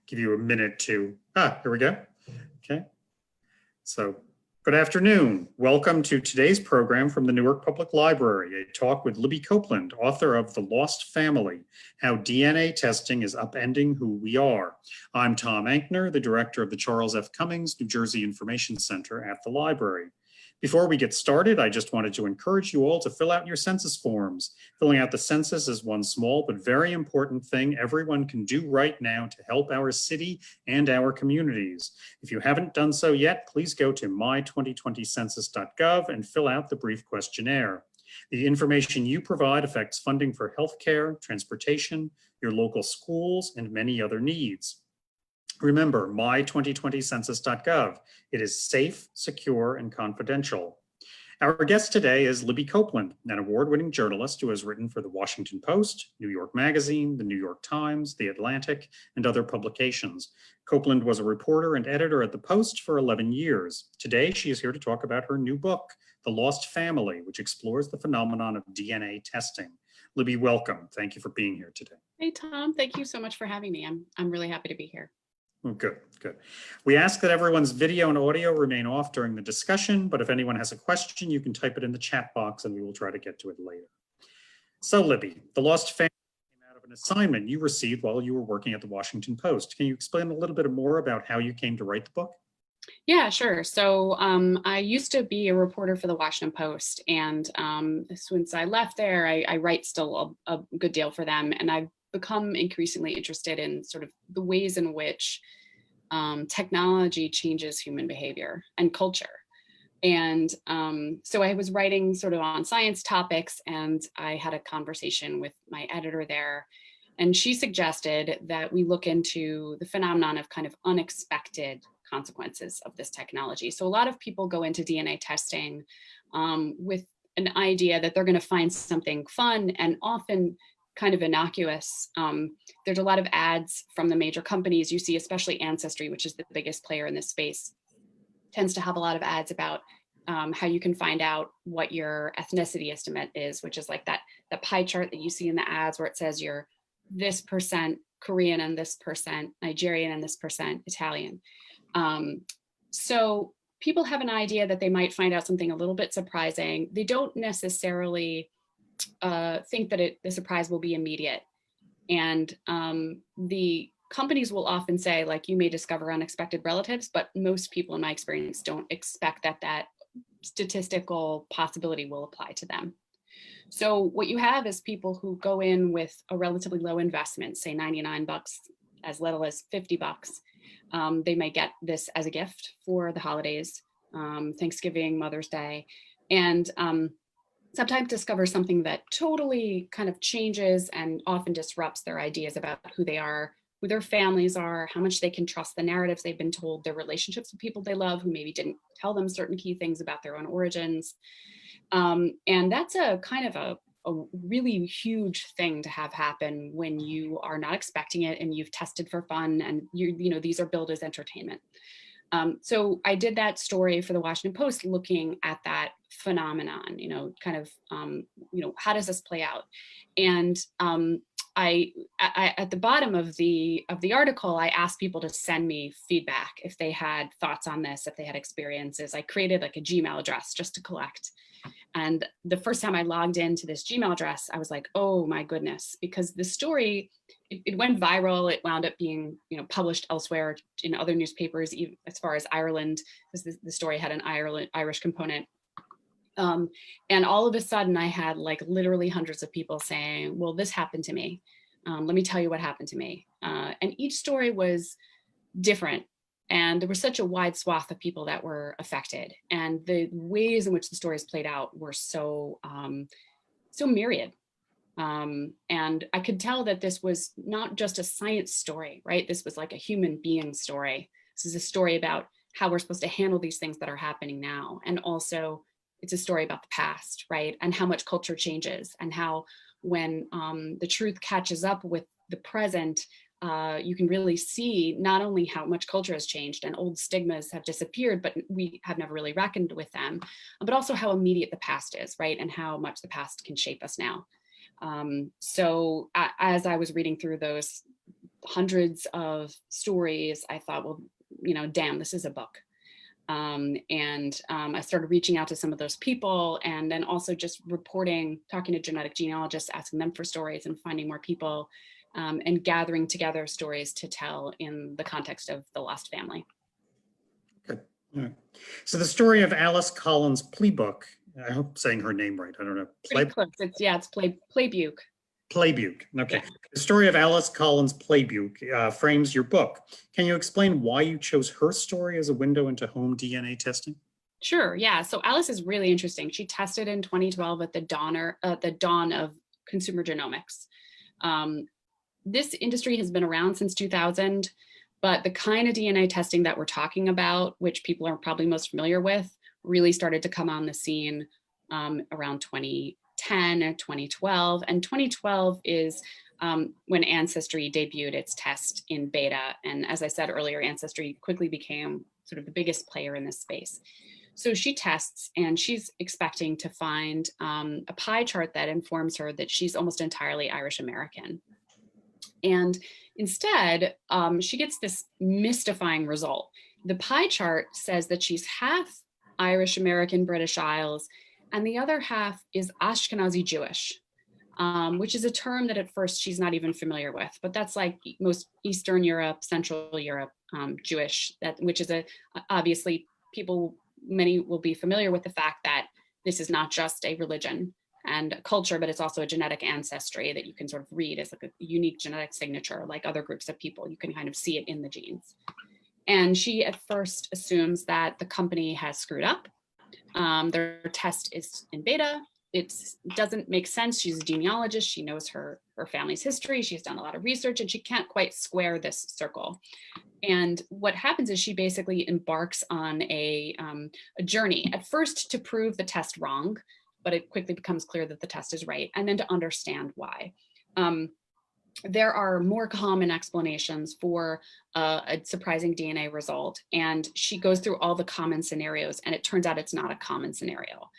give you a minute to, here we go. Okay. So good afternoon. Welcome to today's program from the Newark Public Library, a talk with Libby Copeland, author of The Lost Family, How DNA Testing is Upending Who We Are. I'm Tom Ankner, the director of the Charles F. Cummings New Jersey Information Center at the library. Before we get started, I just wanted to encourage you all to fill out your census forms. Filling out the census is one small but very important thing everyone can do right now to help our city and our communities. If you haven't done so yet, please go to my2020census.gov and fill out the brief questionnaire. The information you provide affects funding for healthcare, transportation, your local schools, and many other needs. Remember, my2020census.gov. It is safe, secure, and confidential. Our guest today is Libby Copeland, an award-winning journalist who has written for the Washington Post, New York Magazine, the New York Times, The Atlantic, and other publications. Copeland was a reporter and editor at the Post for 11 years. Today, she is here to talk about her new book, The Lost Family, which explores the phenomenon of DNA testing. Libby, welcome. Thank you for being here today. Hey, Tom. Thank you so much for having me. I'm really happy to be here. Good, good. We ask that everyone's video and audio remain off during the discussion, but if anyone has a question, you can type it in the chat box and we will try to get to it later. So Libby, The Lost Family came out of an assignment you received while you were working at the Washington Post. Can you explain a little bit more about how you came to write the book? Yeah, sure. So I used to be a reporter for the Washington Post, and since I left there, I write still a good deal for them, and I've become increasingly interested in sort of the ways in which technology changes human behavior and culture. And so I was writing sort of on science topics, and I had a conversation with my editor there, and she suggested that we look into the phenomenon of kind of unexpected consequences of this technology. So a lot of people go into DNA testing with an idea that they're going to find something fun and often kind of innocuous. There's a lot of ads from the major companies. You see, especially Ancestry, which is the biggest player in this space, tends to have a lot of ads about how you can find out what your ethnicity estimate is, which is like that pie chart that you see in the ads where it says you're this percent Korean and this percent Nigerian and this percent Italian. So people have an idea that they might find out something a little bit surprising. They don't necessarily think that the surprise will be immediate. And the companies will often say, like, you may discover unexpected relatives, but most people in my experience don't expect that statistical possibility will apply to them. So what you have is people who go in with a relatively low investment, say $99, as little as $50. They may get this as a gift for the holidays, Thanksgiving, Mother's Day, and sometimes discover something that totally kind of changes and often disrupts their ideas about who they are, who their families are, how much they can trust the narratives they've been told, their relationships with people they love who maybe didn't tell them certain key things about their own origins. And that's a kind of a really huge thing to have happen when you are not expecting it and you've tested for fun and these are billed as entertainment. So I did that story for the Washington Post looking at that phenomenon, kind of, how does this play out? And I at the bottom of the article, I asked people to send me feedback if they had thoughts on this, if they had experiences. I created like a Gmail address just to collect. And the first time I logged into this Gmail address, I was like, oh my goodness, because the story, it went viral. It wound up being, published elsewhere in other newspapers, even as far as Ireland, because the story had an Irish component. And all of a sudden I had like literally hundreds of people saying, well, this happened to me. Let me tell you what happened to me. And each story was different. And there was such a wide swath of people that were affected. And the ways in which the stories played out were so myriad. And I could tell that this was not just a science story, right? This was like a human being story. This is a story about how we're supposed to handle these things that are happening now. And also it's a story about the past, right? And how much culture changes and how when the truth catches up with the present, you can really see not only how much culture has changed and old stigmas have disappeared, but we have never really reckoned with them, but also how immediate the past is, right? And how much the past can shape us now. So as I was reading through those hundreds of stories, I thought, well, damn, this is a book. I started reaching out to some of those people, and then also just talking to genetic genealogists, asking them for stories and finding more people, and gathering together stories to tell in the context of the lost family. Good. All right. So the story of Alice Collins Playbook, I hope I'm saying her name right. I don't know. Pretty close. It's Playbuke. Playbuke. Okay. Yeah. The story of Alice Collins Playbuke frames your book. Can you explain why you chose her story as a window into home DNA testing? Sure. Yeah. So Alice is really interesting. She tested in 2012 at the dawn of consumer genomics. This industry has been around since 2000, but the kind of DNA testing that we're talking about, which people are probably most familiar with, really started to come on the scene around 2010 or 2012. And 2012 is when Ancestry debuted its test in beta. And as I said earlier, Ancestry quickly became sort of the biggest player in this space. So she tests, and she's expecting to find a pie chart that informs her that she's almost entirely Irish American. And instead, she gets this mystifying result. The pie chart says that she's half Irish American British Isles, and the other half is Ashkenazi Jewish, which is a term that at first she's not even familiar with. But that's like most Eastern Europe, Central Europe Jewish, which is obviously many will be familiar with the fact that this is not just a religion and culture, but it's also a genetic ancestry that you can sort of read as like a unique genetic signature, like other groups of people. You can kind of see it in the genes. And she at first assumes that the company has screwed up. Their test is in beta. It doesn't make sense. She's a genealogist. She knows her family's history. She's done a lot of research, and she can't quite square this circle. And what happens is she basically embarks on a journey, at first to prove the test wrong, but it quickly becomes clear that the test is right, and then to understand why. There are more common explanations for a surprising DNA result, and she goes through all the common scenarios, and it turns out it's not a common scenario.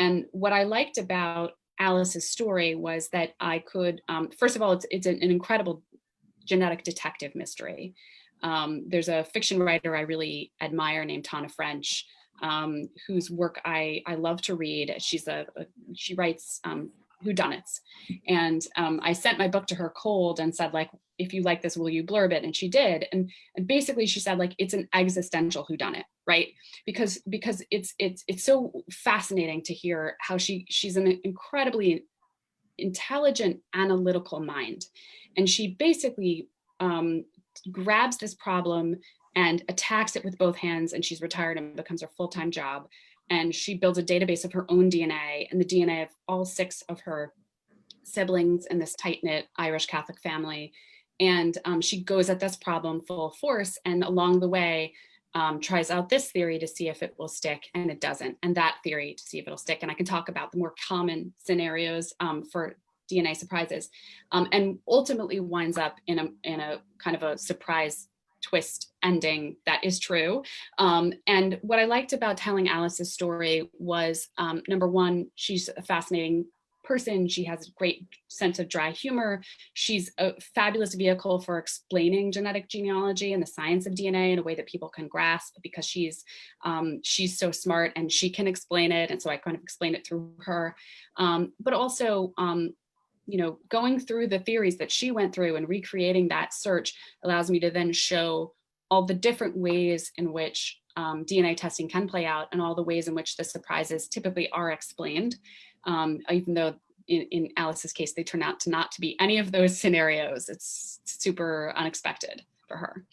And what I liked about Alice's story was that I could, first of all, it's an incredible genetic detective mystery. There's a fiction writer I really admire named Tana French, whose work I love to read. She writes whodunits. And I sent my book to her cold and said, like, if you like this, will you blurb it? And she did. And basically she said, like, it's an existential whodunit, right? Because it's so fascinating to hear how she's an incredibly intelligent, analytical mind. And she basically grabs this problem and attacks it with both hands, and she's retired and becomes her full-time job. And she builds a database of her own DNA and the DNA of all 6 of her siblings in this tight-knit Irish Catholic family. And she goes at this problem full force, and along the way tries out this theory to see if it will stick, and it doesn't, and that theory to see if it'll stick. And I can talk about the more common scenarios for DNA surprises, and ultimately winds up in a kind of a surprise twist ending that is true. And what I liked about telling Alice's story was, number one, she's a fascinating person. She has a great sense of dry humor. She's a fabulous vehicle for explaining genetic genealogy and the science of DNA in a way that people can grasp, because she's so smart and she can explain it. And so I kind of explain it through her. But also, going through the theories that she went through and recreating that search allows me to then show all the different ways in which DNA testing can play out, and all the ways in which the surprises typically are explained, even though in Alice's case, they turn out to not to be any of those scenarios. It's super unexpected for her.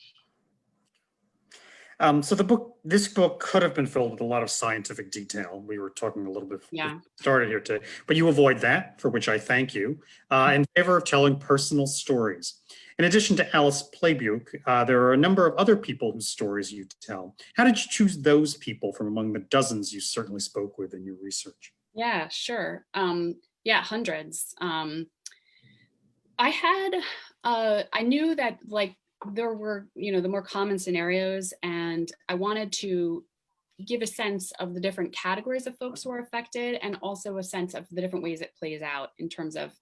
So this book could have been filled with a lot of scientific detail. We were talking a little bit before we started here today, but you avoid that, for which I thank you, in favor of telling personal stories. In addition to Alice Playbuke, there are a number of other people whose stories you tell. How did you choose those people from among the dozens you certainly spoke with in your research? Yeah, sure. Hundreds. I knew that, like, there were, the more common scenarios, and I wanted to give a sense of the different categories of folks who are affected, and also a sense of the different ways it plays out in terms of,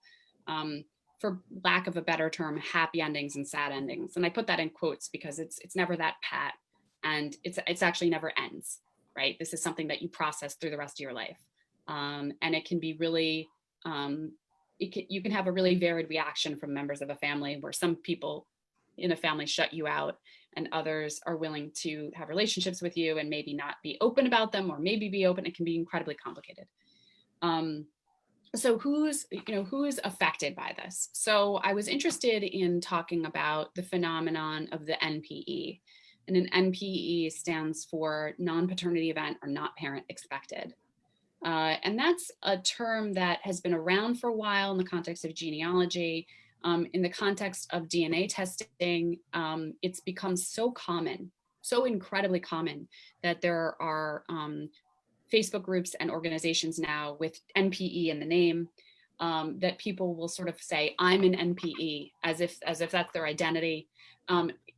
for lack of a better term, happy endings and sad endings. And I put that in quotes because it's never that pat, and it's actually never ends, right? This is something that you process through the rest of your life. And it can be really, you can have a really varied reaction from members of a family, where some people in a family shut you out and others are willing to have relationships with you and maybe not be open about them, or maybe be open. It can be incredibly complicated. So who's affected by this? So I was interested in talking about the phenomenon of the NPE. And an NPE stands for non-paternity event, or not parent expected. And that's a term that has been around for a while in the context of genealogy. In the context of DNA testing, it's become so common, so incredibly common, that there are Facebook groups and organizations now with NPE in the name, that people will sort of say, I'm an NPE, as if that's their identity.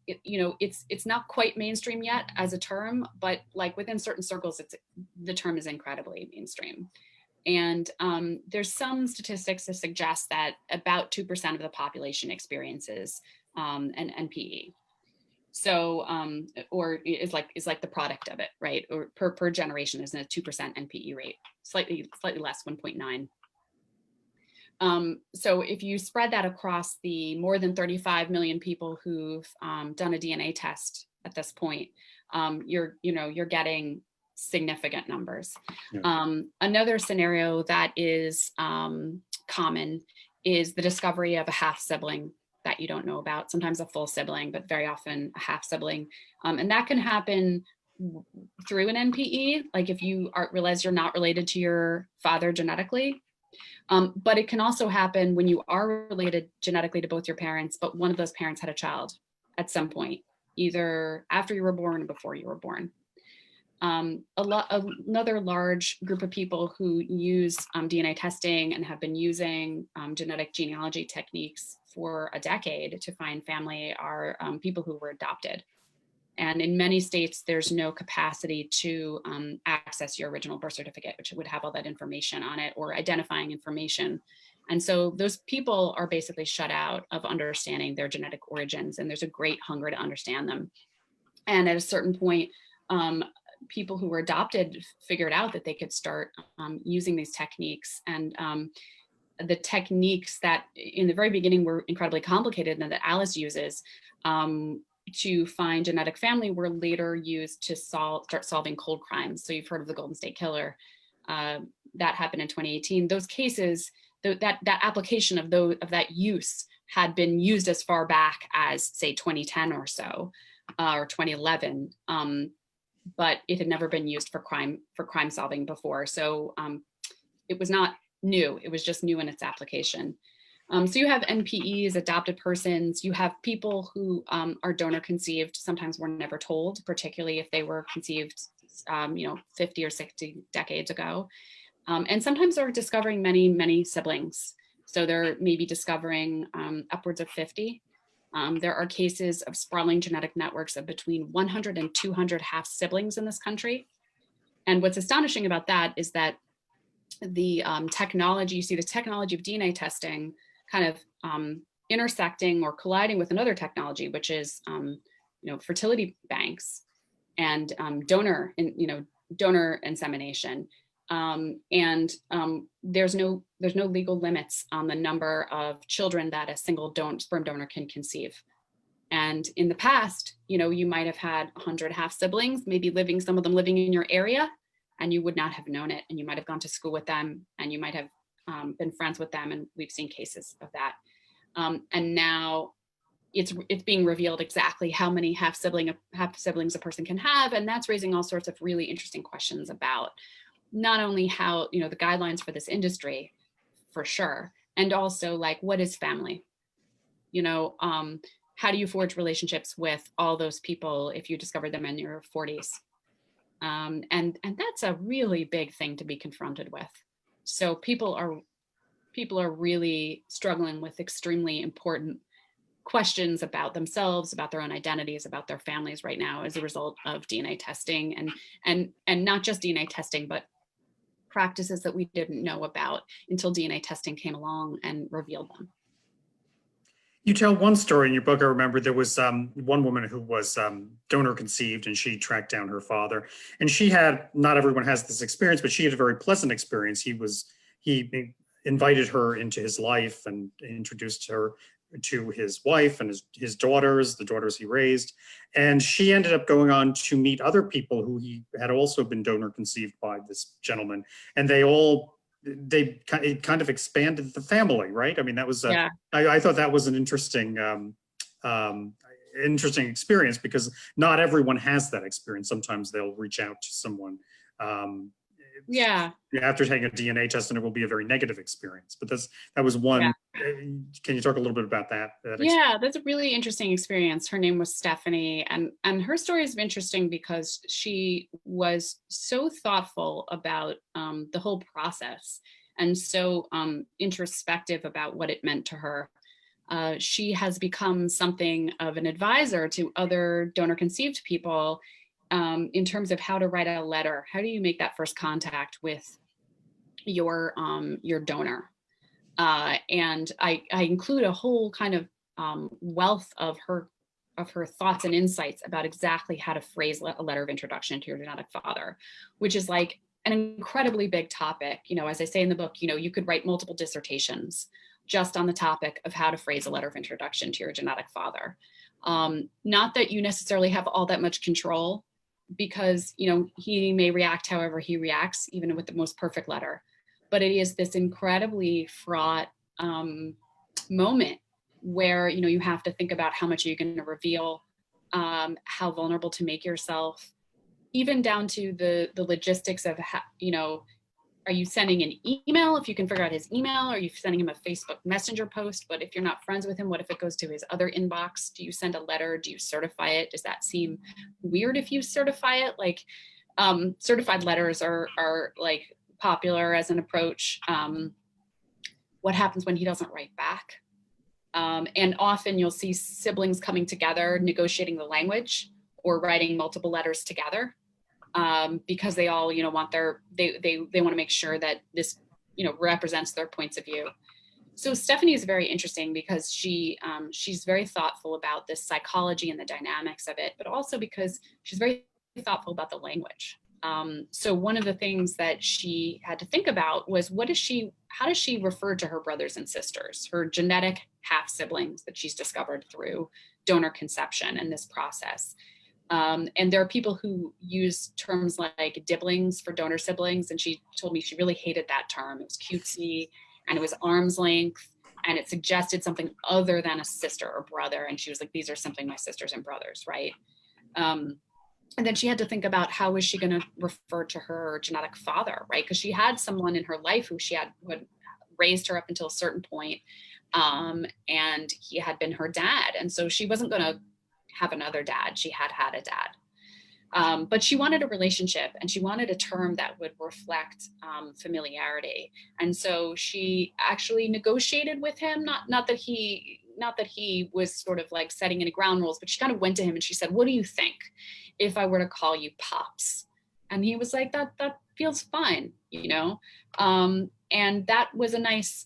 It's not quite mainstream yet as a term, but like within certain circles, the term is incredibly mainstream. And there's some statistics that suggest that about 2% of the population experiences an NPE. So, or is like the product of it, right? Or per generation, there's a 2% NPE rate, slightly less, 1.9. So if you spread that across the more than 35 million people who've done a DNA test at this point, you're getting significant numbers. Yeah. Another scenario that is common is the discovery of a half sibling that you don't know about, sometimes a full sibling, but very often a half sibling. And that can happen through an NPE, like if you realize you're not related to your father genetically. But it can also happen when you are related genetically to both your parents, but one of those parents had a child at some point, either after you were born or before you were born. Another large group of people who use DNA testing and have been using genetic genealogy techniques for a decade to find family are people who were adopted. And in many states, there's no capacity to access your original birth certificate, which would have all that information on it, or identifying information. And so those people are basically shut out of understanding their genetic origins, and there's a great hunger to understand them. And at a certain point, people who were adopted figured out that they could start using these techniques. And the techniques that in the very beginning were incredibly complicated and that Alice uses to find genetic family were later used to start solving cold crimes. So you've heard of the Golden State Killer. That happened in 2018. Those cases, that application of that use had been used as far back as, say, 2010 or so, or 2011. But it had never been used for crime solving before. So it was not new. It was just new in its application. So you have NPEs, adopted persons. You have people who are donor conceived. Sometimes were never told, particularly if they were conceived, 50 or 60 decades ago. And sometimes they're discovering many, many siblings. So they're maybe discovering upwards of 50. There are cases of sprawling genetic networks of between 100 and 200 half siblings in this country. And what's astonishing about that is that the technology of DNA testing kind of intersecting or colliding with another technology, which is fertility banks and donor insemination. And there's no legal limits on the number of children that a single sperm donor can conceive. And in the past, you might have had 100 half siblings, maybe some of them living in your area, and you would not have known it. And you might have gone to school with them, and you might have been friends with them. And we've seen cases of that. And now it's being revealed exactly how many half siblings a person can have. And that's raising all sorts of really interesting questions about not only how, the guidelines for this industry, for sure, and also like, what is family? How do you forge relationships with all those people if you discover them in your 40s? And that's a really big thing to be confronted with. So people are really struggling with extremely important questions about themselves, about their own identities, about their families right now as a result of DNA testing, and not just DNA testing, but practices that we didn't know about until DNA testing came along and revealed them. You tell one story in your book. I remember there was one woman who was donor conceived, and she tracked down her father. And she had, not everyone has this experience, but she had a very pleasant experience. He invited her into his life and introduced her to his wife and his daughters, the daughters he raised. And she ended up going on to meet other people who he had also been donor conceived by this gentleman. And it kind of expanded the family, right? I mean, that was Yeah. I thought that was an interesting experience, because not everyone has that experience. Sometimes they'll reach out to someone um, Yeah. after taking a DNA test, and it will be a very negative experience. But that was Yeah. one. Can you talk a little bit about that? Yeah, that's a really interesting experience. Her name was Stephanie, and her story is interesting because she was so thoughtful about the whole process and so introspective about what it meant to her. She has become something of an advisor to other donor conceived people in terms of how to write a letter. How do you make that first contact with your donor? And I include a whole kind of wealth of her thoughts and insights about exactly how to phrase a letter of introduction to your genetic father, which is like an incredibly big topic. You know, as I say in the book, you know, you could write multiple dissertations just on the topic of how to phrase a letter of introduction to your genetic father. Not that you necessarily have all that much control, because, you know, he may react however he reacts, even with the most perfect letter. But it is this incredibly fraught moment where, you know, you have to think about how much you're going to reveal, how vulnerable to make yourself, even down to the logistics of how, you know, are you sending an email if you can figure out his email? Are you sending him a Facebook Messenger post? But if you're not friends with him, what if it goes to his other inbox? Do you send a letter? Do you certify it? Does that seem weird if you certify it? Like, certified letters are like popular as an approach. What happens when he doesn't write back? And often you'll see siblings coming together, negotiating the language or writing multiple letters together. Because they all, you know, want they want to make sure that this, you know, represents their points of view. So Stephanie is very interesting because she's very thoughtful about this psychology and the dynamics of it, but also because she's very thoughtful about the language. So one of the things that she had to think about was how does she refer to her brothers and sisters, her genetic half siblings that she's discovered through donor conception and this process. And there are people who use terms like dibblings for donor siblings. And she told me she really hated that term. It was cutesy and it was arm's length and it suggested something other than a sister or brother. And she was like, these are simply my sisters and brothers, right? And then she had to think about how was she going to refer to her genetic father, right? Because she had someone in her life who had raised her up until a certain point, and he had been her dad. And so she wasn't going to have another dad. She had a dad. But she wanted a relationship and she wanted a term that would reflect familiarity. And so she actually negotiated with him, not that he was sort of like setting any ground rules, but she kind of went to him and she said, what do you think if I were to call you Pops? And he was like, that feels fine, you know? And that was a nice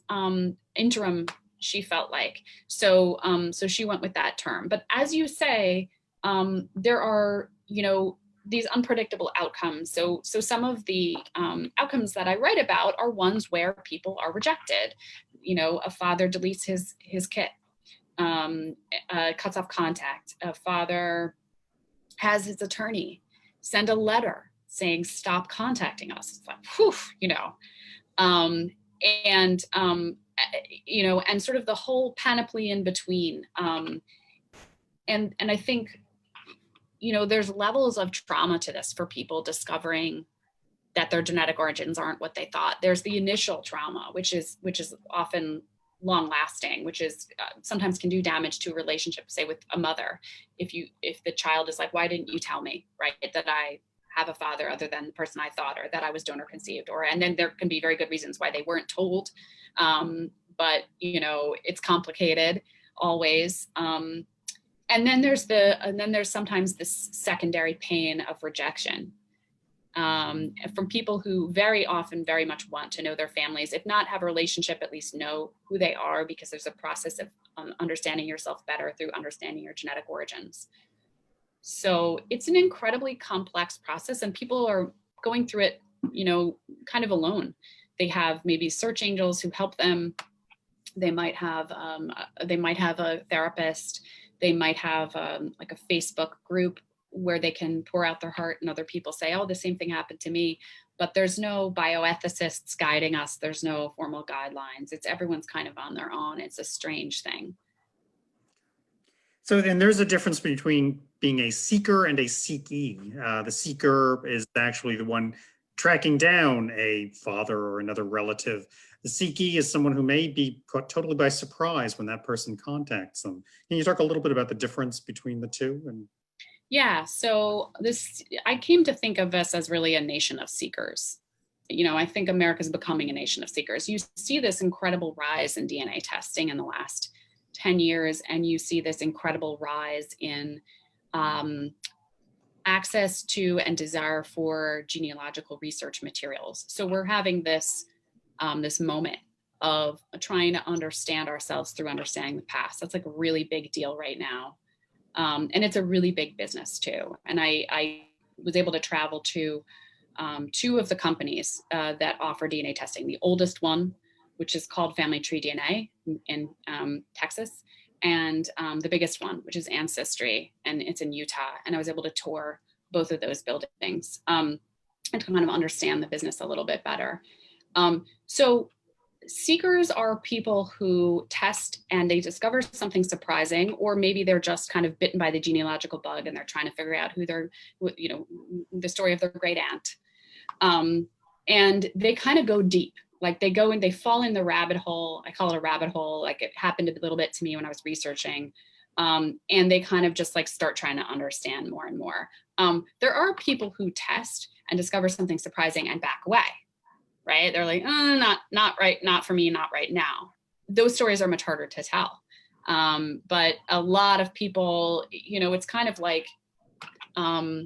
interim, she felt like. So she went with that term. But as you say, there are, you know, these unpredictable outcomes. So some of the outcomes that I write about are ones where people are rejected. You know, a father deletes his kid, cuts off contact. A father has his attorney send a letter saying, stop contacting us. It's like, whew, you know. You know, and sort of the whole panoply in between. And I think, you know, there's levels of trauma to this for people discovering that their genetic origins aren't what they thought. There's the initial trauma, which is often long lasting, which is sometimes can do damage to a relationship, say with a mother. If the child is like, why didn't you tell me, right, that I have a father other than the person I thought, or that I was donor conceived, and then there can be very good reasons why they weren't told. But, you know, it's complicated always. And then there's sometimes this secondary pain of rejection from people who very often very much want to know their families, if not have a relationship, at least know who they are, because there's a process of understanding yourself better through understanding your genetic origins. So it's an incredibly complex process, and people are going through it, kind of alone. They have maybe search angels who help them. They might have a therapist. They might have like a Facebook group where they can pour out their heart, and other people say, oh, the same thing happened to me. But there's no bioethicists guiding us. There's no formal guidelines. Everyone's kind of on their own. It's a strange thing. So then there's a difference between being a seeker and a seekee. The seeker is actually the one tracking down a father or another relative. The seekee is someone who may be caught totally by surprise when that person contacts them. Can you talk a little bit about the difference between the two? Yeah, so I came to think of us as really a nation of seekers. I think America's becoming a nation of seekers. You see this incredible rise in DNA testing in the last 10 years, and you see this incredible rise in access to and desire for genealogical research materials. So we're having this moment of trying to understand ourselves through understanding the past. That's like a really big deal right now. And it's a really big business too. And I was able to travel to 2 of the companies that offer DNA testing. The oldest one, which is called Family Tree DNA in Texas, and the biggest one, which is Ancestry, and it's in Utah. And I was able to tour both of those buildings and to kind of understand the business a little bit better. So seekers are people who test and they discover something surprising, or maybe they're just kind of bitten by the genealogical bug and they're trying to figure out the story of their great aunt. And they kind of go deep. Like they go and they fall in the rabbit hole. I call it a rabbit hole. Like it happened a little bit to me when I was researching. And they kind of just like start trying to understand more and more. There are people who test and discover something surprising and back away, right? They're like, not right, not for me, not right now. Those stories are much harder to tell. But a lot of people, it's kind of like, I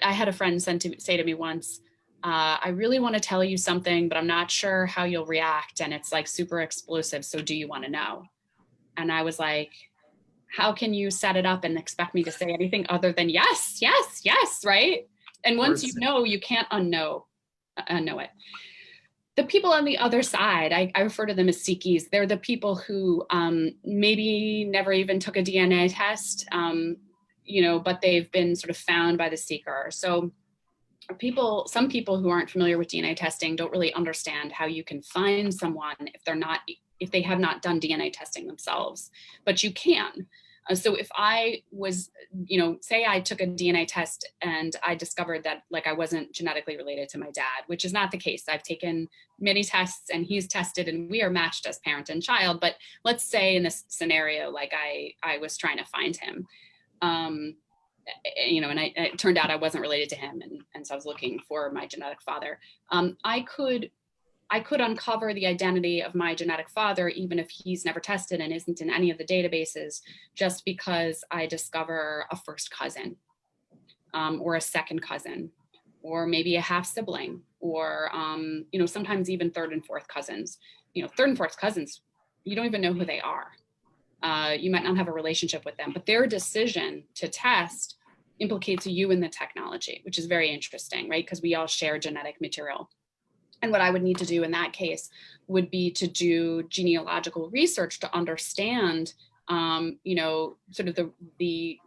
had a friend say to me once, I really want to tell you something, but I'm not sure how you'll react. And it's like super explosive. So do you want to know? And I was like, how can you set it up and expect me to say anything other than yes, yes, yes, right? And once you know, you can't unknow it. The people on the other side, I refer to them as seekies. They're the people who maybe never even took a DNA test, but they've been sort of found by the seeker. So some people who aren't familiar with DNA testing don't really understand how you can find someone if they have not done DNA testing themselves, but you can. So if I was, say I took a DNA test and I discovered that like I wasn't genetically related to my dad, which is not the case. I've taken many tests and he's tested and we are matched as parent and child. But let's say in this scenario, like I was trying to find him, and it turned out I wasn't related to him. And so I was looking for my genetic father. I could uncover the identity of my genetic father, even if he's never tested and isn't in any of the databases, just because I discover a first cousin, or a second cousin, or maybe a half sibling, or, sometimes even third and fourth cousins. Third and fourth cousins, you don't even know who they are. You might not have a relationship with them, but their decision to test implicates you in the technology, which is very interesting, right? Because we all share genetic material. And what I would need to do in that case would be to do genealogical research to understand, sort of the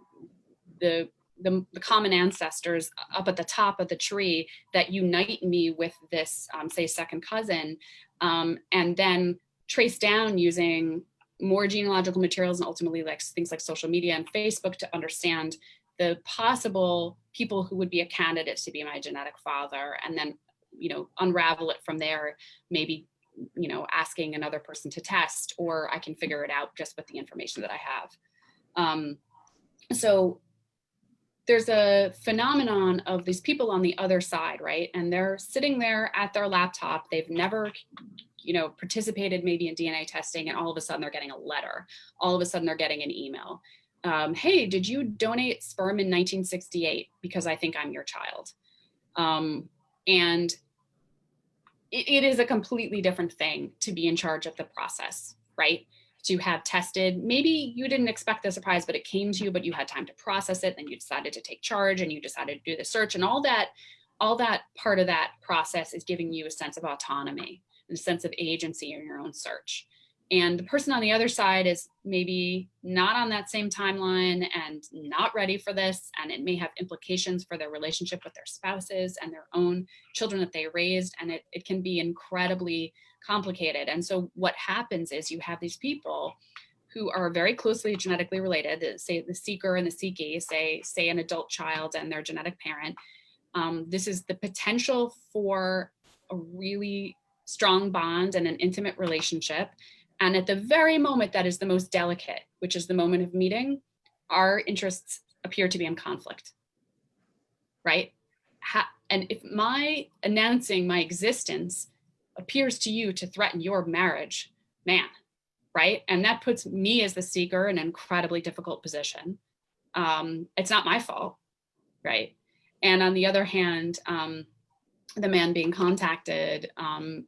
common ancestors up at the top of the tree that unite me with this, say, second cousin, and then trace down using more genealogical materials and ultimately like things like social media and Facebook to understand the possible people who would be a candidate to be my genetic father, and then unravel it from there, maybe, asking another person to test, or I can figure it out just with the information that I have. So there's a phenomenon of these people on the other side, right? And they're sitting there at their laptop. They've never, participated maybe in DNA testing, and all of a sudden they're getting a letter. All of a sudden they're getting an email. Hey, did you donate sperm in 1968? Because I think I'm your child. And it is a completely different thing to be in charge of the process, right? to have tested. Maybe you didn't expect the surprise, but it came to you, but you had time to process it. Then you decided to take charge and you decided to do the search, and all that part of that process is giving you a sense of autonomy and a sense of agency in your own search. And the person on the other side is maybe not on that same timeline and not ready for this. And it may have implications for their relationship with their spouses and their own children that they raised. And it can be incredibly complicated. And so what happens is you have these people who are very closely genetically related, say the seeker and the seekee, say an adult child and their genetic parent. This is the potential for a really strong bond and an intimate relationship. And at the very moment that is the most delicate, which is the moment of meeting, our interests appear to be in conflict, right? And if my announcing my existence appears to you to threaten your marriage, man, right? And that puts me as the seeker in an incredibly difficult position. It's not my fault, right? And on the other hand, the man being contacted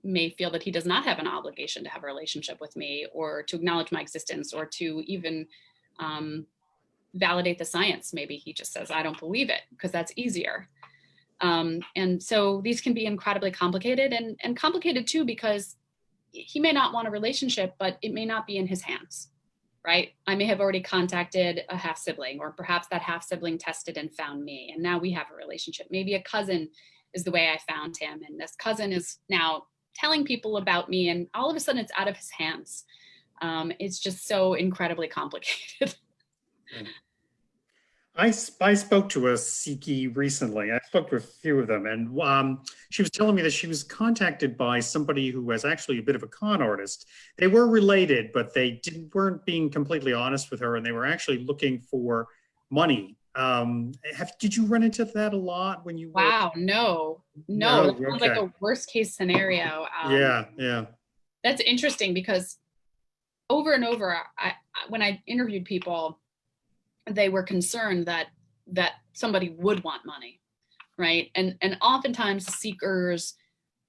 may feel that he does not have an obligation to have a relationship with me or to acknowledge my existence or to even validate the science. Maybe he just says, I don't believe it, because that's easier. And so these can be incredibly complicated and complicated too, because he may not want a relationship, but it may not be in his hands, right? I may have already contacted a half sibling, or perhaps that half sibling tested and found me, and now we have a relationship. Maybe a cousin is the way I found him, and this cousin is now telling people about me, and all of a sudden it's out of his hands. It's just so incredibly complicated. I spoke to a Sikhi recently. I spoke to a few of them, and she was telling me that she was contacted by somebody who was actually a bit of a con artist. They were related, but they weren't being completely honest with her, and they were actually looking for money. Did you run into that a lot when you were? Wow, no. It sounds like a worst case scenario. Yeah. That's interesting, because over and over, when I interviewed people, they were concerned that somebody would want money, right? And oftentimes seekers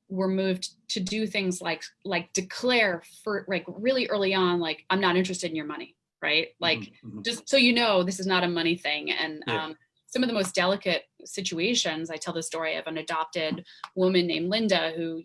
were moved to do things like declare for like really early on, like, I'm not interested in your money, right? Like, just so you know, this is not a money thing. And some of the most delicate situations, I tell the story of an adopted woman named Linda who,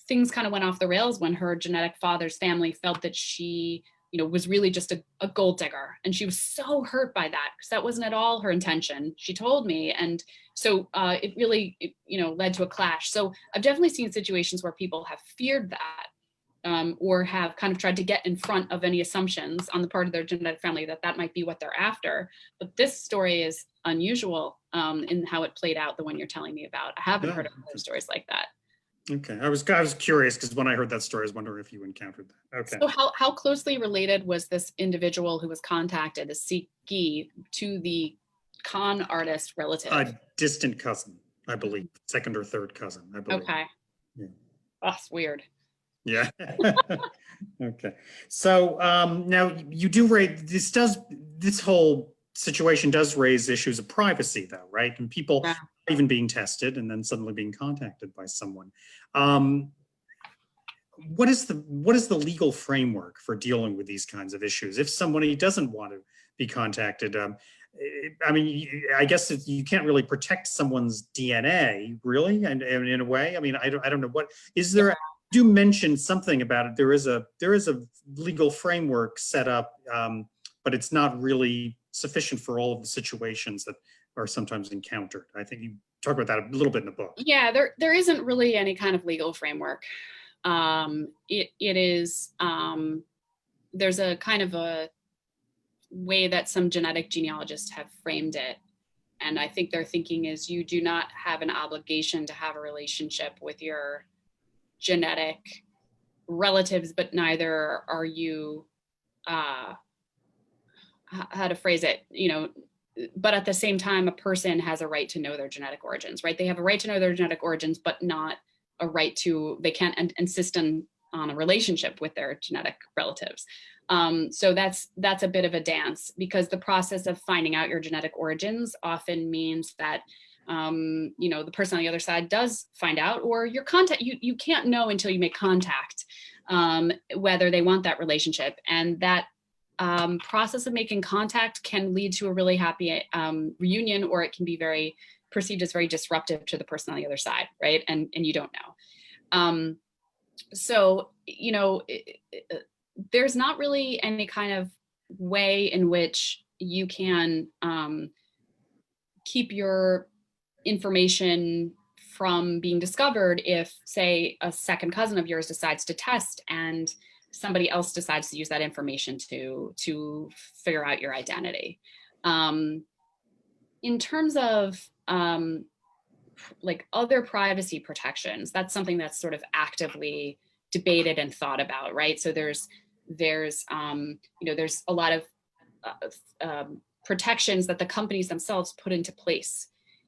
things kind of went off the rails when her genetic father's family felt that she, was really just a gold digger. And she was so hurt by that, because that wasn't at all her intention. She told me. And so it really, led to a clash. So I've definitely seen situations where people have feared that, or have kind of tried to get in front of any assumptions on the part of their genetic family that might be what they're after. But this story is unusual in how it played out, the one you're telling me about. I haven't heard of other stories like that. Okay, I was curious, because when I heard that story, I was wondering if you encountered that. Okay. So how closely related was this individual who was contacted, the Sikhi, to the con artist relative? A distant cousin, I believe, second or third cousin, I believe. Okay. Yeah. That's weird. Yeah. Okay. So now you do raise, this whole situation does raise issues of privacy, though, right? And people even being tested and then suddenly being contacted by someone. What is the legal framework for dealing with these kinds of issues? If somebody doesn't want to be contacted, I mean, I guess you can't really protect someone's DNA, really, and in a way. I mean, I don't know what is there. Do mention something about it. There is a legal framework set up, but it's not really sufficient for all of the situations that are sometimes encountered. I think you talk about that a little bit in the book. Yeah, there isn't really any kind of legal framework. It is, there's a kind of a way that some genetic genealogists have framed it. And I think their thinking is you do not have an obligation to have a relationship with your genetic relatives, but neither are you, how to phrase it, but at the same time, a person has a right to know their genetic origins, right? They have a right to know their genetic origins, but not a right to, they can't insist on a relationship with their genetic relatives. So that's a bit of a dance, because the process of finding out your genetic origins often means that, the person on the other side does find out, or your contact, you can't know until you make contact. whether they want that relationship. And that process of making contact can lead to a really happy reunion, or it can be perceived as very disruptive to the person on the other side, right? And you don't know. So, you know, there's not really any kind of way in which you can keep your information from being discovered if, say, a second cousin of yours decides to test and somebody else decides to use that information to figure out your identity. In terms of like other privacy protections, that's something that's sort of actively debated and thought about, right? So there's you know, there's a lot of protections that the companies themselves put into place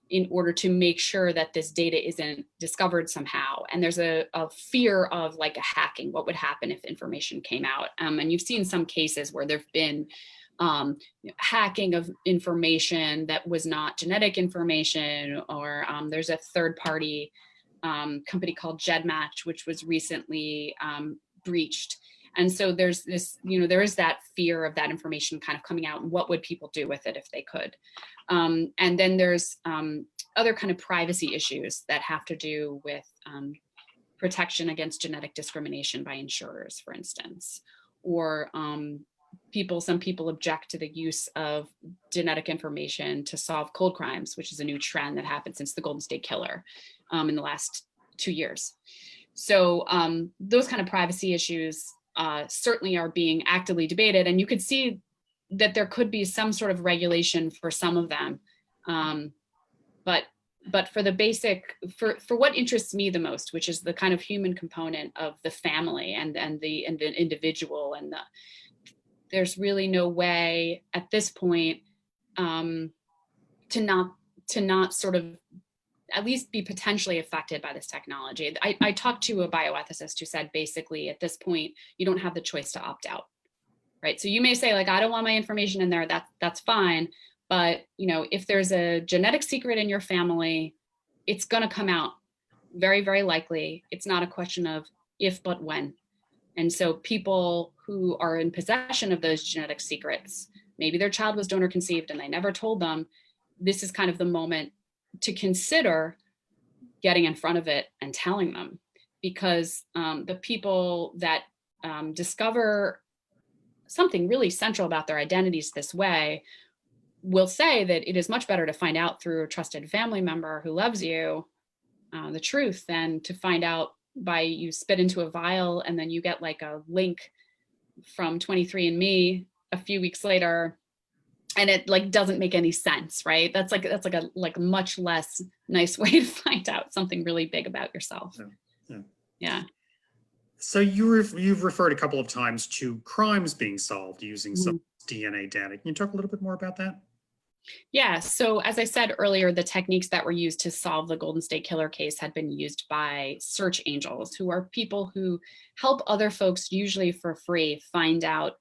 in order to make sure that this data isn't discovered somehow. And there's a fear of like a hacking, what would happen if information came out. And you've seen some cases where there've been hacking of information that was not genetic information, or there's a third party company called GEDmatch, which was recently breached. And so there's this, you know, there is that fear of that information kind of coming out, and what would people do with it if they could? And then there's other kind of privacy issues that have to do with protection against genetic discrimination by insurers, for instance, or some people object to the use of genetic information to solve cold crimes, which is a new trend that happened since the Golden State Killer in the last 2 years. So those kind of privacy issues certainly are being actively debated, and you could see that there could be some sort of regulation for some of them. But for the basic, for what interests me the most, which is the kind of human component of the family and the individual, and there's really no way at this point to not sort of at least be potentially affected by this technology. I talked to a bioethicist who said basically at this point you don't have the choice to opt out, right? So you may say like, I don't want my information in there, that's fine, but you know, if there's a genetic secret in your family, it's going to come out very, very likely. It's not a question of if but when. And so people who are in possession of those genetic secrets, maybe their child was donor conceived and they never told them, this is kind of the moment to consider getting in front of it and telling them, because the people that discover something really central about their identities this way will say that it is much better to find out through a trusted family member who loves you the truth than to find out by you spit into a vial and then you get like a link from 23andMe a few weeks later and it like doesn't make any sense, right? That's like a much less nice way to find out something really big about yourself. Yeah. So you've referred a couple of times to crimes being solved using some DNA data. Can you talk a little bit more about that? Yeah, so as I said earlier, the techniques that were used to solve the Golden State Killer case had been used by search angels, who are people who help other folks, usually for free, find out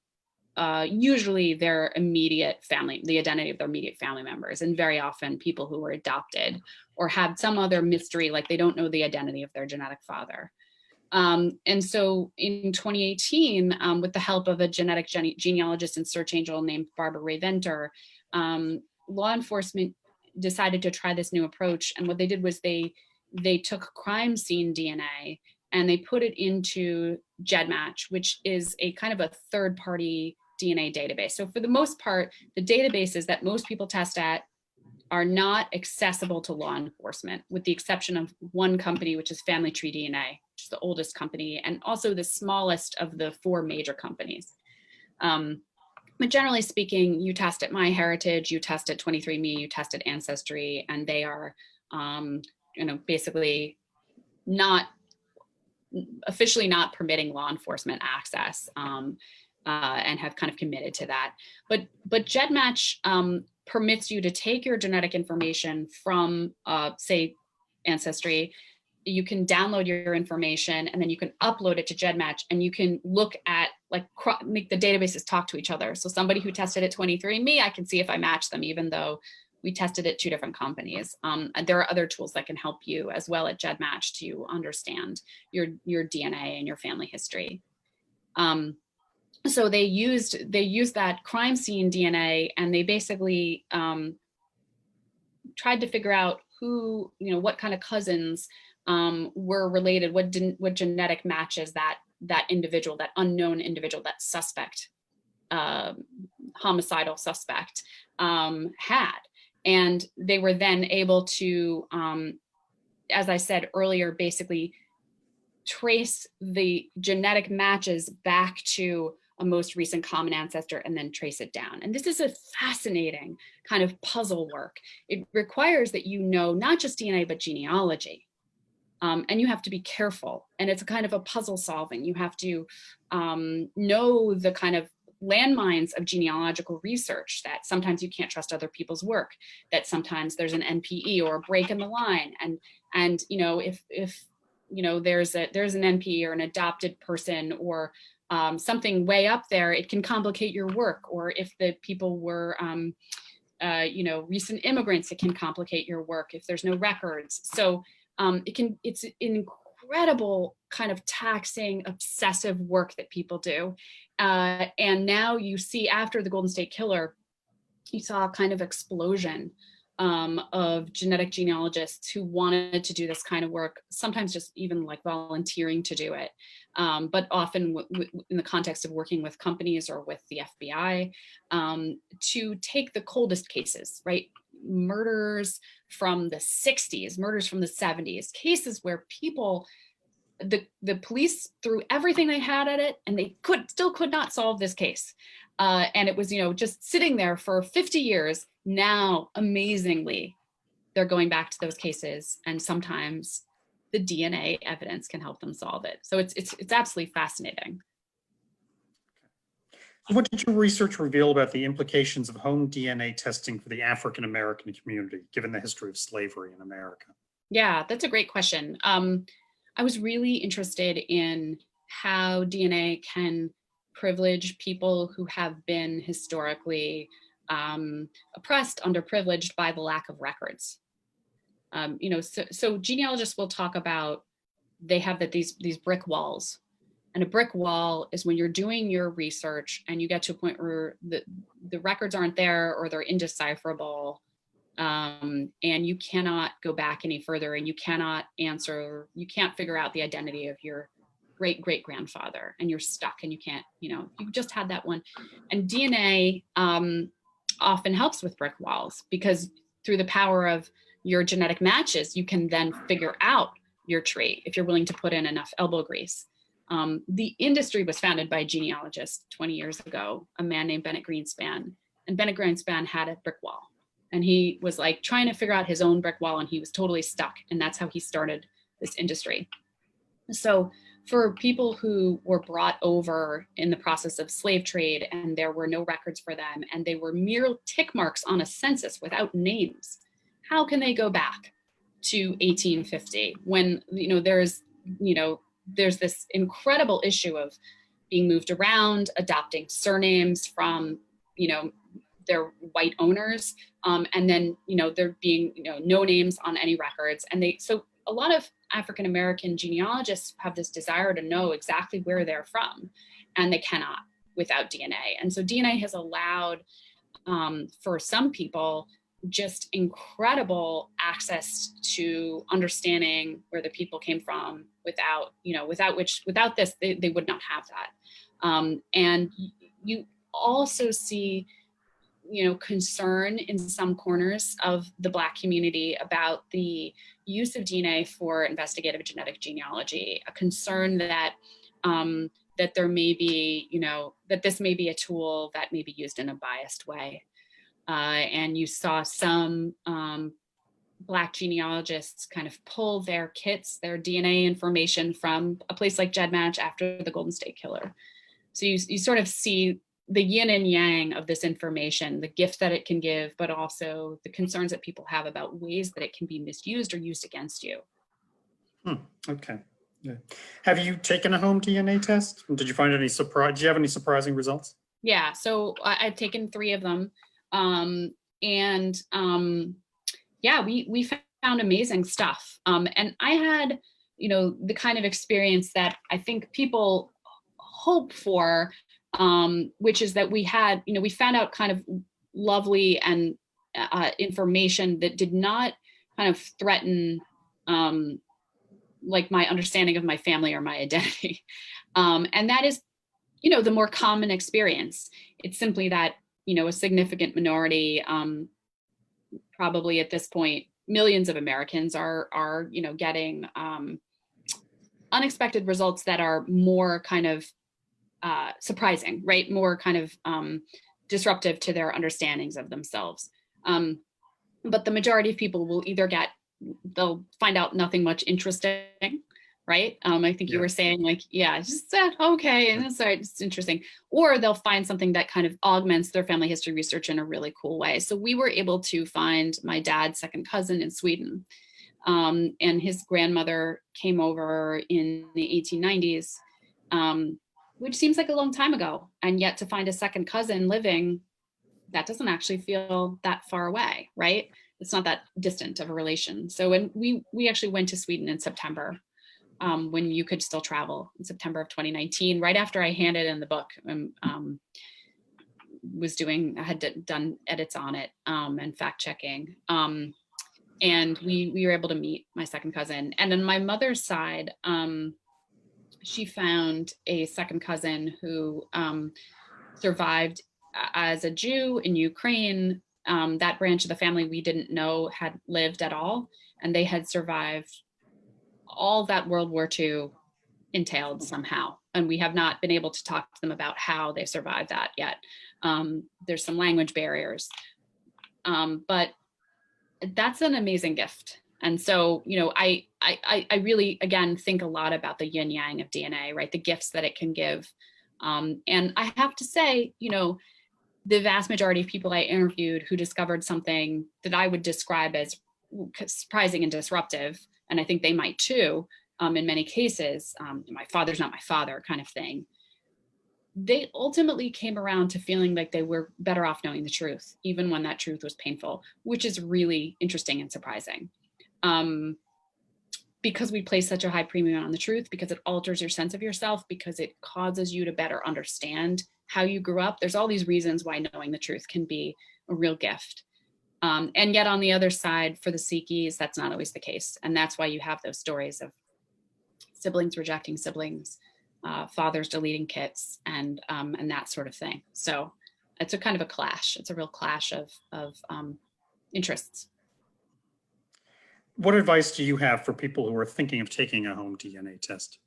usually their immediate family, the identity of their immediate family members, and very often people who were adopted or have some other mystery, like they don't know the identity of their genetic father. And so in 2018, with the help of a genetic genealogist and search angel named Barbara Ray Venter, law enforcement decided to try this new approach. And what they did was they took crime scene DNA and they put it into GEDmatch, which is a kind of a third-party DNA database. So for the most part, the databases that most people test at are not accessible to law enforcement, with the exception of one company, which is Family Tree DNA, which is the oldest company, and also the smallest of the 4 major companies. But generally speaking, you test at MyHeritage, you test at 23andMe, you test at Ancestry, and they are, basically not officially not permitting law enforcement access, and have kind of committed to that. But GEDmatch permits you to take your genetic information from, say, Ancestry. You can download your information and then you can upload it to GEDmatch, and you can look at make the databases talk to each other. So somebody who tested at 23andMe, I can see if I match them, even though we tested at 2 different companies. And there are other tools that can help you as well at GEDmatch to understand your DNA and your family history. So they used that crime scene DNA, and they basically tried to figure out who, what kind of cousins were related, what genetic matches that individual, that unknown individual, that suspect, homicidal suspect had. And they were then able to, as I said earlier, basically trace the genetic matches back to a most recent common ancestor and then trace it down. And this is a fascinating kind of puzzle work. It requires that you know not just DNA, but genealogy. And you have to be careful. And it's a kind of a puzzle solving. You have to know the kind of landmines of genealogical research, that sometimes you can't trust other people's work, that sometimes there's an NPE or a break in the line. And if there's an NPE or an adopted person or something way up there, it can complicate your work. Or if the people were recent immigrants, it can complicate your work if there's no records. So it's an incredible kind of taxing, obsessive work that people do. And now you see, after the Golden State Killer, you saw a kind of explosion of genetic genealogists who wanted to do this kind of work, sometimes just even like volunteering to do it, but often in the context of working with companies or with the FBI, to take the coldest cases, right? Murders from the 60s, murders from the 70s, cases where people, the police threw everything they had at it and they still could not solve this case. And it was, just sitting there for 50 years. Now, amazingly, they're going back to those cases, and sometimes the DNA evidence can help them solve it. So it's absolutely fascinating. What did your research reveal about the implications of home DNA testing for the African American community, given the history of slavery in America? Yeah, that's a great question. I was really interested in how DNA can privilege people who have been historically oppressed, underprivileged by the lack of records. So genealogists will talk about, they have these brick walls. And a brick wall is when you're doing your research and you get to a point where the records aren't there or they're indecipherable, and you cannot go back any further, and you can't figure out the identity of your great-great-grandfather, and you're stuck and you can't, you just had that one. And DNA often helps with brick walls, because through the power of your genetic matches, you can then figure out your tree if you're willing to put in enough elbow grease. The industry was founded by a genealogist 20 years ago, a man named Bennett Greenspan. And Bennett Greenspan had a brick wall. And he was like trying to figure out his own brick wall, and he was totally stuck. And that's how he started this industry. So for people who were brought over in the process of slave trade and there were no records for them, and they were mere tick marks on a census without names, how can they go back to 1850 when, there's this incredible issue of being moved around, adopting surnames from, their white owners, and then, there being, no names on any records. And so a lot of African-American genealogists have this desire to know exactly where they're from, and they cannot without DNA. And so DNA has allowed, for some people, just incredible access to understanding where the people came from. Without this, they would not have that. And you also see, concern in some corners of the Black community about the use of DNA for investigative genetic genealogy, a concern that that there may be, that this may be a tool that may be used in a biased way. And you saw some Black genealogists kind of pull their kits, their DNA information from a place like GEDmatch after the Golden State Killer. So you sort of see the yin and yang of this information, the gift that it can give, but also the concerns that people have about ways that it can be misused or used against you. Okay. Yeah. Have you taken a home DNA test? Did you find any surprise? Did you have any surprising results? Yeah, so I've taken 3 of them. Yeah, we found amazing stuff. And I had, the kind of experience that I think people hope for, which is that we had, we found out kind of lovely and information that did not kind of threaten like my understanding of my family or my identity. And that is, the more common experience. It's simply that, a significant minority, probably at this point, millions of Americans are getting unexpected results that are more kind of surprising, right? More kind of disruptive to their understandings of themselves. But the majority of people will either they'll find out nothing much interesting, right? I think you were saying like, yeah, just okay, and it's interesting. Or they'll find something that kind of augments their family history research in a really cool way. So we were able to find my dad's second cousin in Sweden. And his grandmother came over in the 1890s, which seems like a long time ago. And yet to find a second cousin living, that doesn't actually feel that far away, right? It's not that distant of a relation. So when we actually went to Sweden in September, when you could still travel, in September of 2019, right after I handed in the book, I had done edits on it and fact checking. And we were able to meet my second cousin. And on my mother's side, she found a second cousin who survived as a Jew in Ukraine. That branch of the family we didn't know had lived at all, and they had survived all that World War II entailed somehow. And we have not been able to talk to them about how they survived that yet. There's some language barriers, but that's an amazing gift. And so, I really, again, think a lot about the yin yang of DNA, right? The gifts that it can give. And I have to say, the vast majority of people I interviewed who discovered something that I would describe as surprising and disruptive, and I think they might too, in many cases, my father's not my father kind of thing, they ultimately came around to feeling like they were better off knowing the truth, even when that truth was painful, which is really interesting and surprising. Because we place such a high premium on the truth, because it alters your sense of yourself, because it causes you to better understand how you grew up. There's all these reasons why knowing the truth can be a real gift. And yet on the other side, for the Sikhis, that's not always the case. And that's why you have those stories of siblings rejecting siblings, fathers deleting kits, and that sort of thing. So it's a kind of a clash. It's a real clash of interests. What advice do you have for people who are thinking of taking a home DNA test?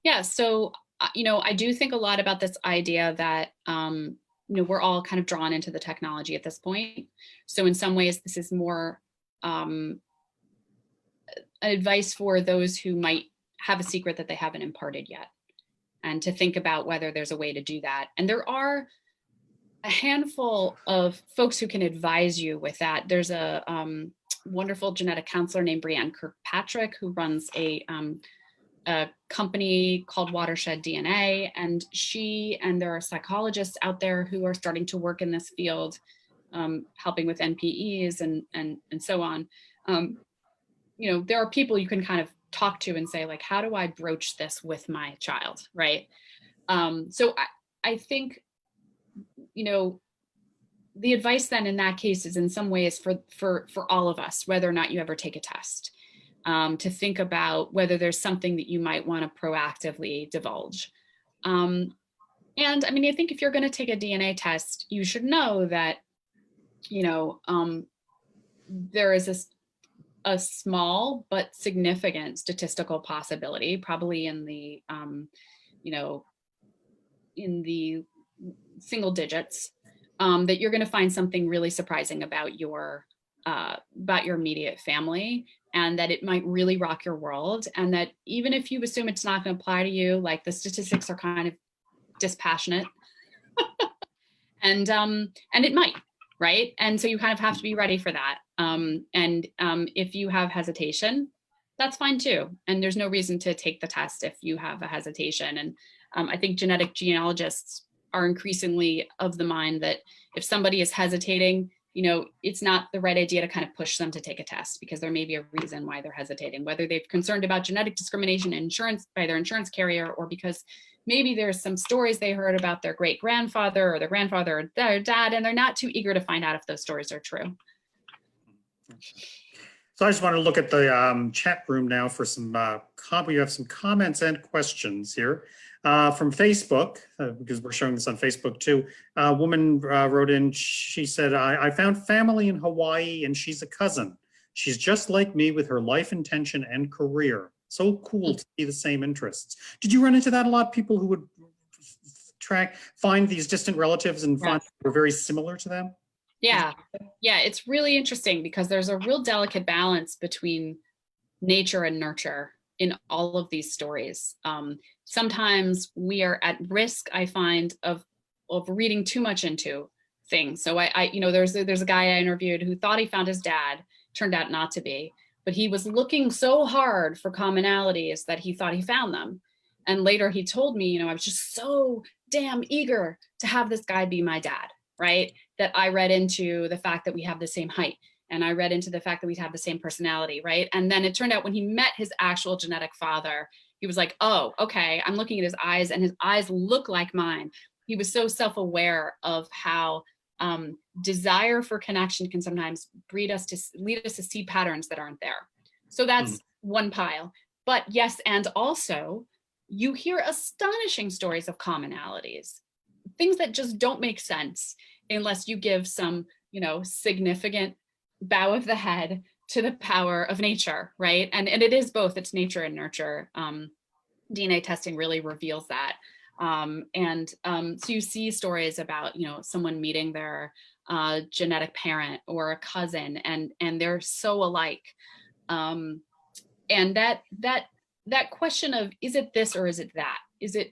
Yeah, so, I do think a lot about this idea that, we're all kind of drawn into the technology at this point. So in some ways, this is more advice for those who might have a secret that they haven't imparted yet, and to think about whether there's a way to do that. And there are a handful of folks who can advise you with that. There's a wonderful genetic counselor named Brianne Kirkpatrick who runs a company called Watershed DNA, and there are psychologists out there who are starting to work in this field, helping with NPEs and so on. There are people you can kind of talk to and say, like, how do I broach this with my child, right? So I think, the advice then in that case is in some ways for all of us, whether or not you ever take a test, to think about whether there's something that you might want to proactively divulge. And I mean, I think if you're going to take a DNA test, you should know that, there is a small but significant statistical possibility, probably in the, in the single digits, that you're going to find something really surprising about your immediate family, and that it might really rock your world. And that even if you assume it's not going to apply to you, like the statistics are kind of dispassionate, and it might, right? And so you kind of have to be ready for that. If you have hesitation, that's fine too. And there's no reason to take the test if you have a hesitation. And I think genetic genealogists are increasingly of the mind that if somebody is hesitating, it's not the right idea to kind of push them to take a test, because there may be a reason why they're hesitating, whether they're concerned about genetic discrimination and insurance by their insurance carrier, or because maybe there's some stories they heard about their great grandfather or their grandfather or their dad, and they're not too eager to find out if those stories are true. So I just want to look at the chat room now for some, we have some comments and questions here from Facebook, because we're showing this on Facebook too. A woman wrote in, she said, I found family in Hawaii and she's a cousin. She's just like me with her life intention and career. So cool to see the same interests. Did you run into that a lot? People who would find these distant relatives and find were very similar to them? Yeah, it's really interesting because there's a real delicate balance between nature and nurture in all of these stories. Sometimes we are at risk, I find, of reading too much into things. So there's a guy I interviewed who thought he found his dad, turned out not to be, but he was looking so hard for commonalities that he thought he found them. And later he told me, I was just so damn eager to have this guy be my dad, right? That I read into the fact that we have the same height, and I read into the fact that we have the same personality, right? And then it turned out when he met his actual genetic father, he was like, oh, okay, I'm looking at his eyes and his eyes look like mine. He was so self-aware of how desire for connection can sometimes lead us to see patterns that aren't there. So that's one pile. But yes, and also you hear astonishing stories of commonalities, things that just don't make sense unless you give some, significant bow of the head to the power of nature, right? And it is both, it's nature and nurture. DNA testing really reveals that. So you see stories about, someone meeting their genetic parent or a cousin, and they're so alike. And that question of, is it this or is it that? Is it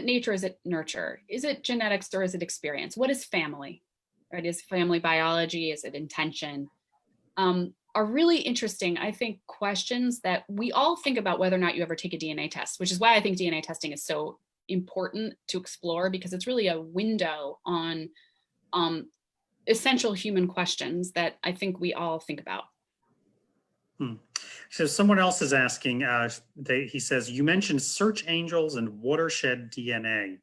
nature? Is it nurture? Is it genetics or is it experience? What is family, right? Is family biology? Is it intention? Are really interesting, I think, questions that we all think about whether or not you ever take a DNA test, which is why I think DNA testing is so important to explore, because it's really a window on essential human questions that I think we all think about. So someone else is asking, he says, you mentioned search angels and Watershed DNA.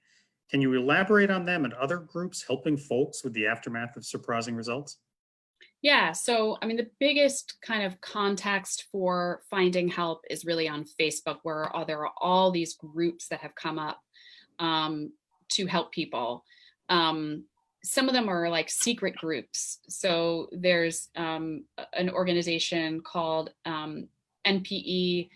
Can you elaborate on them and other groups helping folks with the aftermath of surprising results? Yeah, so I mean, the biggest kind of context for finding help is really on Facebook, where there are all these groups that have come up to help people. Some of them are like secret groups. So there's an organization called NPE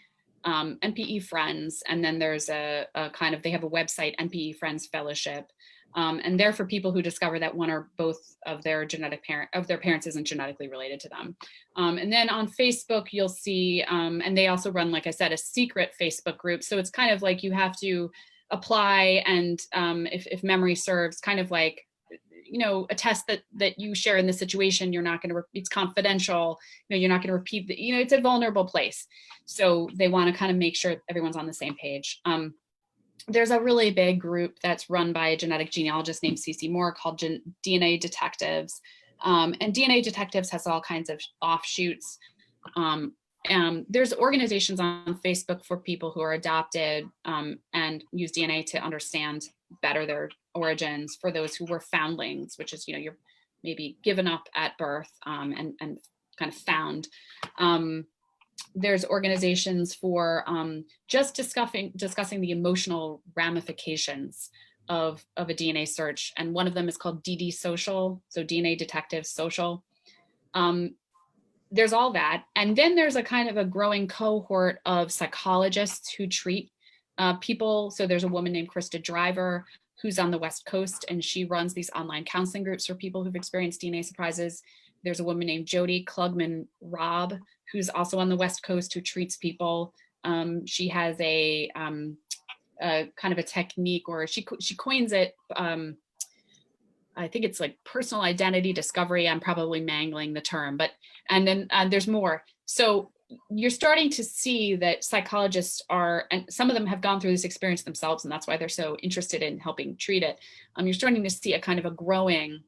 Friends, and then there's a kind of, they have a website, NPE Friends Fellowship, and they're for people who discover that one or both of their parents isn't genetically related to them. And then on Facebook, you'll see, and they also run, like I said, a secret Facebook group. So it's kind of like you have to apply, and if memory serves, kind of like, a test that you share in this situation, you're not going to, it's confidential, you're not going to repeat the, it's a vulnerable place. So they want to kind of make sure everyone's on the same page. There's a really big group that's run by a genetic genealogist named CC Moore called DNA Detectives. And DNA Detectives has all kinds of offshoots. There's organizations on Facebook for people who are adopted and use DNA to understand better their origins, for those who were foundlings, which is, you're maybe given up at birth and kind of found. There's organizations for just discussing the emotional ramifications of a DNA search. And one of them is called DD Social, so DNA Detectives Social. There's all that. And then there's a kind of a growing cohort of psychologists who treat people. So there's a woman named Krista Driver who's on the West Coast, and she runs these online counseling groups for people who've experienced DNA surprises. There's a woman named Jody Klugman Robb, who's also on the West Coast, who treats people. She has a kind of a technique, or she coins it, I think it's like personal identity discovery. I'm probably mangling the term, and then there's more. So you're starting to see that psychologists are, and some of them have gone through this experience themselves, and that's why they're so interested in helping treat it. You're starting to see a kind of a growing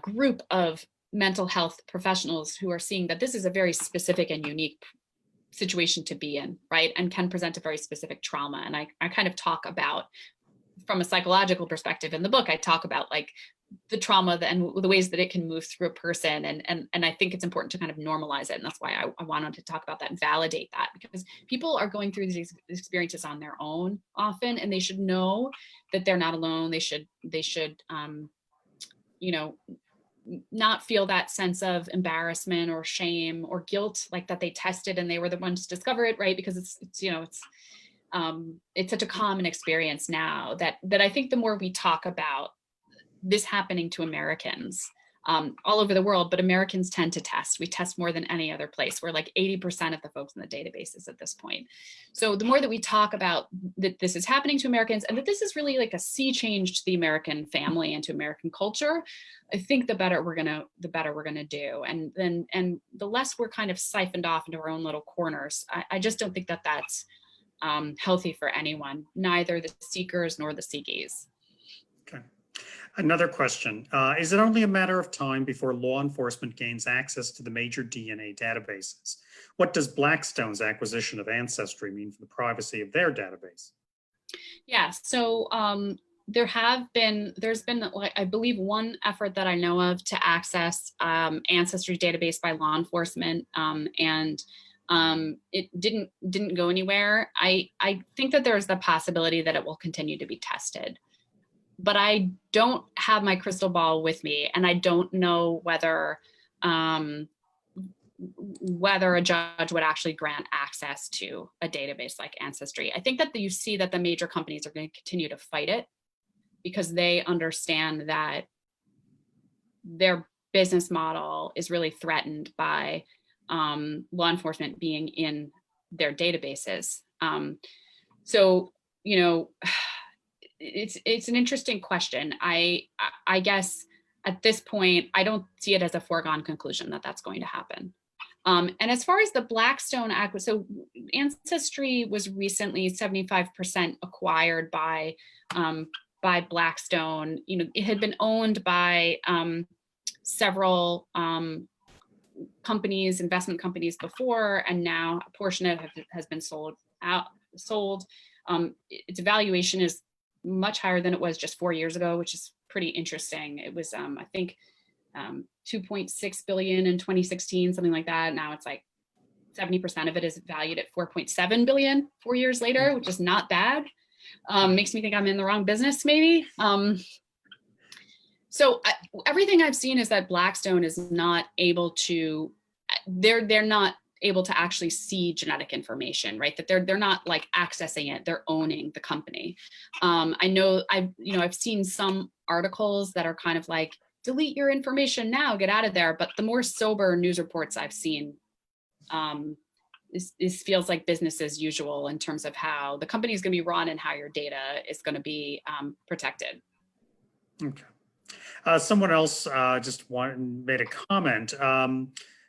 group of mental health professionals who are seeing that this is a very specific and unique situation to be in, right? And can present a very specific trauma. And I kind of talk about, from a psychological perspective in the book, I talk about like the trauma and the ways that it can move through a person. And I think it's important to kind of normalize it. And that's why I wanted to talk about that and validate that, because people are going through these experiences on their own often, and they should know that they're not alone. They should, you know, not feel that sense of embarrassment or shame or guilt, like that they tested and they were the ones to discover it, right? Because it's such a common experience now that I think the more we talk about this happening to Americans all over the world, but Americans tend to test. We test more than any other place. We're like 80% of the folks in the databases at this point. So the more that we talk about that this is happening to Americans and that this is really like a sea change to the American family and to American culture, I think the better we're gonna do. And the less we're kind of siphoned off into our own little corners. I just don't think that that's healthy for anyone, neither the seekers nor the seekies. Okay. Another question. Is it only a matter of time before law enforcement gains access to the major DNA databases? What does Blackstone's acquisition of Ancestry mean for the privacy of their database? Yeah, so there's been like, I believe, one effort that I know of to access Ancestry database by law enforcement, and it didn't go anywhere. I think that there's the possibility that it will continue to be tested, but I don't have my crystal ball with me, and I don't know whether a judge would actually grant access to a database like Ancestry. I think that you see that the major companies are going to continue to fight it because they understand that their business model is really threatened by law enforcement being in their databases. So, you know, it's an interesting question. I guess at this point, I don't see it as a foregone conclusion that that's going to happen. And as far as the Blackstone so Ancestry was recently 75% acquired by Blackstone. You know, it had been owned by several investment companies before, and now a portion of it has been sold. Its valuation is much higher than it was just 4 years ago, which is pretty interesting. It was, I think, 2.6 billion in 2016, something like that. Now it's like 70% of it is valued at 4.7 billion 4 years later, which is not bad. Makes me think I'm in the wrong business, maybe. So everything I've seen is that Blackstone is not able to, they're not able to actually see genetic information, right? That they're not like accessing it, they're owning the company. I know I've seen some articles that are kind of like, delete your information now, get out of there. But the more sober news reports I've seen, this feels like business as usual in terms of how the company is going to be run and how your data is going to be protected. Okay. Someone else just made a comment.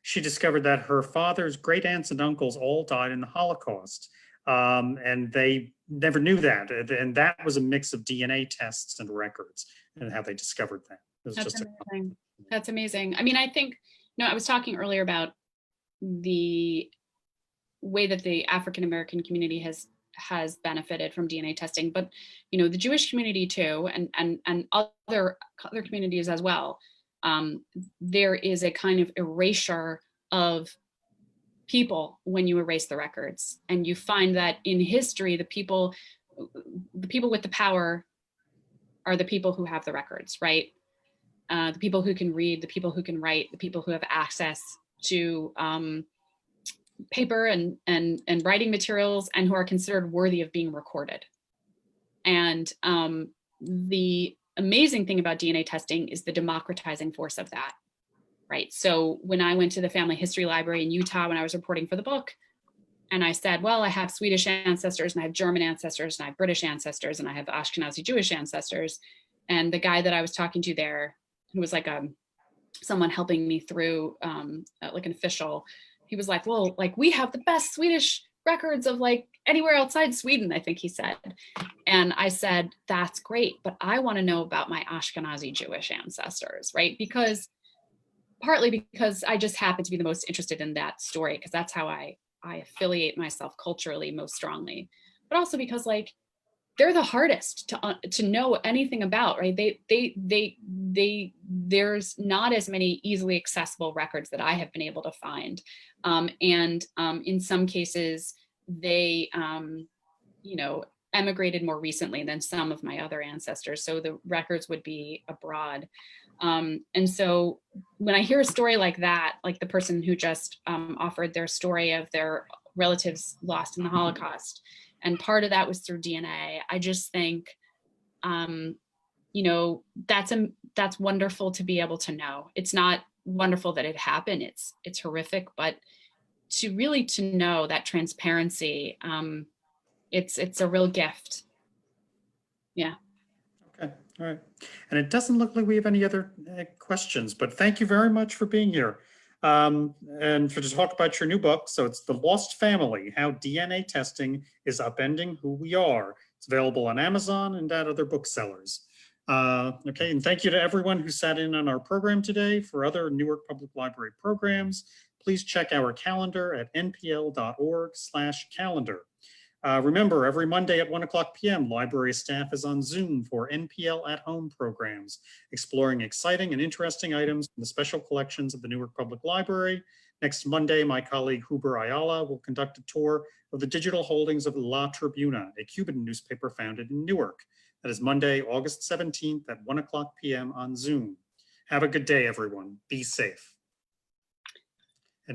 She discovered that her father's great aunts and uncles all died in the Holocaust, and they never knew that. And that was a mix of DNA tests and records, and how they discovered that. That's amazing. That's amazing. I mean, I think, I was talking earlier about the way that the African American community has benefited from DNA testing, but the Jewish community too, and other communities as well. There is a kind of erasure of people when you erase the records, and you find that in history, the people with the power are the people who have the records, right? The people who can read, the people who can write, the people who have access to paper and writing materials, and who are considered worthy of being recorded. And the amazing thing about DNA testing is the democratizing force of that, right? So when I went to the family history library in Utah when I was reporting for the book, and I said, well, I have Swedish ancestors, and I have German ancestors, and I have British ancestors, and I have Ashkenazi Jewish ancestors. And the guy that I was talking to there, who was like someone helping me through like an official, he was like, well, like we have the best Swedish records of like anywhere outside Sweden, I think he said. And I said, that's great, but I want to know about my Ashkenazi Jewish ancestors, right? Partly because I just happen to be the most interested in that story, because that's how I I affiliate myself culturally most strongly, but also because like they're the hardest to know anything about, right? There's not as many easily accessible records that I have been able to find. In some cases, they, emigrated more recently than some of my other ancestors. So the records would be abroad. And so when I hear a story like that, like the person who just offered their story of their relatives lost in the Holocaust, and part of that was through DNA, I just think, that's wonderful to be able to know. It's not wonderful that it happened. It's horrific, but to know that transparency, it's a real gift. Yeah. Okay, all right. And it doesn't look like we have any other questions, but thank you very much for being here. And to talk about your new book. So it's The Lost Family, How DNA Testing is Upending Who We Are. It's available on Amazon and at other booksellers. Okay, and thank you to everyone who sat in on our program today. For other Newark Public Library programs, please check our calendar at npl.org/calendar. Remember, every Monday at 1:00 p.m., library staff is on Zoom for NPL at Home programs, exploring exciting and interesting items in the special collections of the Newark Public Library. Next Monday, my colleague Huber Ayala will conduct a tour of the digital holdings of La Tribuna, a Cuban newspaper founded in Newark. That is Monday, August 17th at 1:00 p.m. on Zoom. Have a good day, everyone. Be safe.